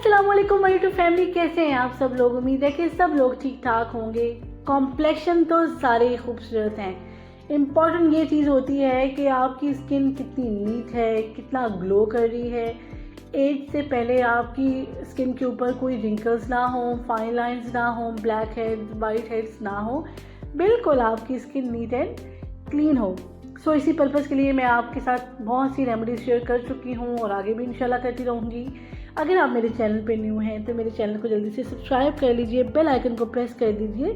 अस्सलाम वालेकुम my YouTube family, कैसे हैं आप सब लोग। उम्मीद है कि सब लोग ठीक ठाक होंगे। कॉम्प्लेक्शन तो सारे ही खूबसूरत हैं। इम्पॉर्टेंट ये चीज़ होती है कि आपकी स्किन कितनी नीट है, कितना ग्लो कर रही है। एज से पहले आपकी स्किन के ऊपर कोई रिंकल्स ना हो, फाइन लाइंस ना हो, ब्लैक हेड्स, वाइट हेड्स ना हो, बिल्कुल आपकी स्किन नीट एंड क्लीन हो। सो इसी पर्पज़ के लिए मैं आपके साथ बहुत सी रेमेडीज शेयर कर चुकी हूँ और आगे भी इंशाल्लाह करती रहूँगी। अगर आप मेरे चैनल पे न्यू हैं तो मेरे चैनल को जल्दी से सब्सक्राइब कर लीजिए, बेल आइकन को प्रेस कर दीजिए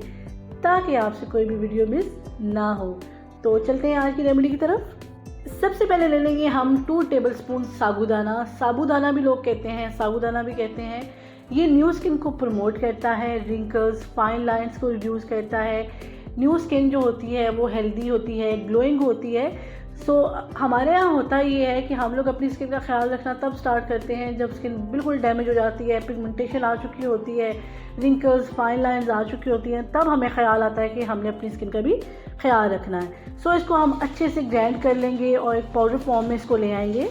ताकि आपसे कोई भी वीडियो मिस ना हो। तो चलते हैं आज की रेमेडी की तरफ। सबसे पहले ले लेंगे हम 2 टेबलस्पून साबूदाना। साबूदाना भी लोग कहते हैं, साबूदाना भी कहते हैं। ये न्यू स्किन को प्रमोट करता है, रिंकल्स, फाइन लाइंस को रिड्यूस करता है। न्यू स्किन जो होती है वो हेल्दी होती है, ग्लोइंग होती है। सो हमारे यहाँ होता ये है कि हम लोग अपनी स्किन का ख्याल रखना तब स्टार्ट करते हैं जब स्किन बिल्कुल डैमेज हो जाती है, पिगमेंटेशन आ चुकी होती है, रिंकल्स, फाइन लाइंस आ चुकी होती हैं, तब हमें ख्याल आता है कि हमने अपनी स्किन का भी ख्याल रखना है। सो इसको हम अच्छे से ग्राइंड कर लेंगे और एक पाउडर फॉर्म में इसको ले आएंगे।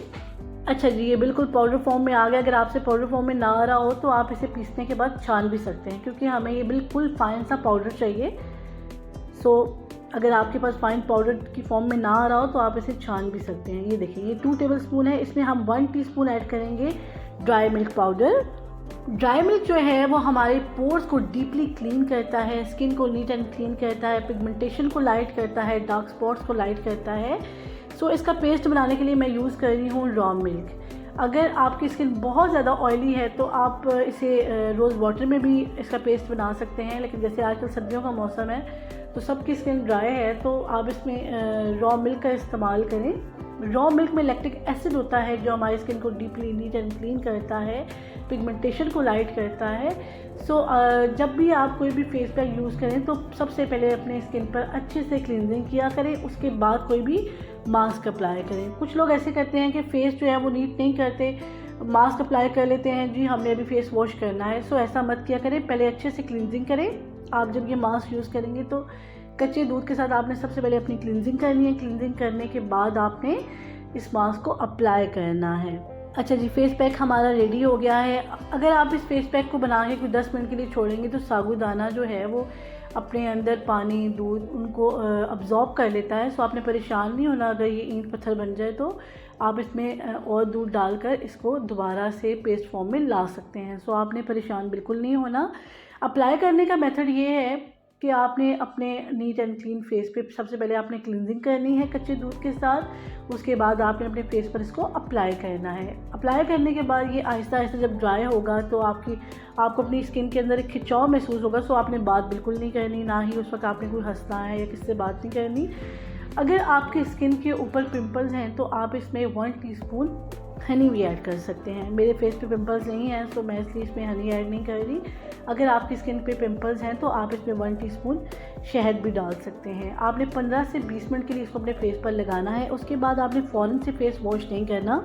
अच्छा जी, ये बिल्कुल पाउडर फॉर्म में आ गया। अगर आपसे पाउडर फॉर्म में ना आ रहा हो तो आप इसे पीसने के बाद छान भी सकते हैं, क्योंकि हमें ये बिल्कुल फाइन सा पाउडर चाहिए। सो अगर आपके पास फाइन पाउडर की फॉर्म में ना आ रहा हो तो आप इसे छान भी सकते हैं। ये देखिए, ये 2 टेबलस्पून है। इसमें हम 1 टीस्पून ऐड करेंगे dry milk powder. Dry milk जो है वो हमारे पोर्स को डीपली क्लीन करता है, स्किन को नीट एंड क्लीन करता है, पिगमेंटेशन को लाइट करता है, डार्क स्पॉट्स को लाइट करता है। सो इसका पेस्ट बनाने के लिए मैं यूज़ कर रही हूँ रॉ मिल्क। अगर आपकी स्किन बहुत ज़्यादा ऑयली है तो आप इसे रोज़ वाटर में भी इसका पेस्ट बना सकते हैं, लेकिन जैसे आजकल सर्दियों का मौसम है तो सबकी स्किन ड्राई है तो आप इसमें रॉ मिल्क का इस्तेमाल करें। रॉ मिल्क में लैक्टिक एसिड होता है जो हमारी स्किन को डीपली नीट एंड क्लीन करता है, पिगमेंटेशन को लाइट करता है। सो जब भी आप कोई भी फेस पैक यूज़ करें तो सबसे पहले अपने स्किन पर अच्छे से क्लींजिंग किया करें, उसके बाद कोई भी मास्क अप्लाई करें। कुछ लोग ऐसे करते हैं कि फेस जो है वो नीट नहीं करते, मास्क अप्लाई कर लेते हैं, जी हमने अभी फेस वॉश करना है। सो ऐसा मत किया करें, पहले अच्छे से क्लींजिंग करें। आप जब ये मास्क यूज़ करेंगे तो कच्चे दूध के साथ आपने सबसे पहले अपनी क्लींजिंग करनी है। क्लींजिंग करने के बाद आपने इस मास्क को अप्लाई करना है। अच्छा जी, फेस पैक हमारा रेडी हो गया है। अगर आप इस फेस पैक को बना के कोई 10 मिनट के लिए छोड़ेंगे तो साबूदाना जो है वो अपने अंदर पानी, दूध उनको अब्जॉर्ब कर लेता है। सो आपने परेशान नहीं होना अगर ये ईंट पत्थर बन जाए तो आप इसमें और दूध डालकर इसको दोबारा से पेस्ट फॉर्म में ला सकते हैं। सो आपने परेशान बिल्कुल नहीं होना। अप्लाई करने का मेथड ये है कि आपने अपने नीट एंड क्लीन फेस पे सबसे पहले आपने क्लींजिंग करनी है कच्चे दूध के साथ, उसके बाद आपने अपने फेस पर इसको अप्लाई करना है। अप्लाई करने के बाद ये आहिस्ता आहिस्ता जब ड्राई होगा तो आपको अपनी स्किन के अंदर एक खिंचाव महसूस होगा। सो आपने बात बिल्कुल नहीं करनी, ना ही उस वक्त आपने कोई हंसना है या किससे बात नहीं करनी। अगर आपकी स्किन के ऊपर पिंपल्स हैं तो आप इसमें 1 टीस्पून हनी भी ऐड कर सकते हैं। मेरे फेस पे पिंपल्स नहीं हैं तो मैं इसलिए इसमें हनी ऐड नहीं कर रही। अगर आपकी स्किन पे पिंपल्स हैं तो आप इसमें 1 टीस्पून शहद भी डाल सकते हैं। आपने 15 से 20 मिनट के लिए इसको अपने फेस पर लगाना है। उसके बाद आपने फ़ौरन से फेस वॉश नहीं करना।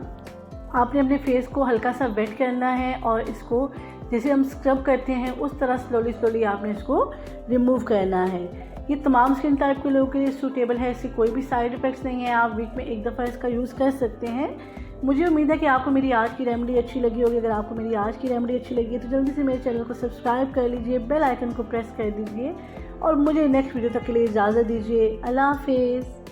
आपने अपने फेस को हल्का सा वेट करना है और इसको जैसे हम स्क्रब करते हैं उस तरह स्लोली आपने इसको रिमूव करना है। ये तमाम स्किन टाइप के लोगों के लिए सूटेबल है, इससे कोई भी साइड इफ़ेक्ट्स नहीं है। आप वीक में एक दफ़ा इसका यूज़ कर सकते हैं। मुझे उम्मीद है कि आपको मेरी आज की रेमेडी अच्छी लगी होगी। अगर आपको मेरी आज की रेमेडी अच्छी लगी है तो जल्दी से मेरे चैनल को सब्सक्राइब कर लीजिए, बेल आइकन को प्रेस कर दीजिए और मुझे नेक्स्ट वीडियो तक के लिए इजाज़त दीजिए। अल्लाह हाफिज़।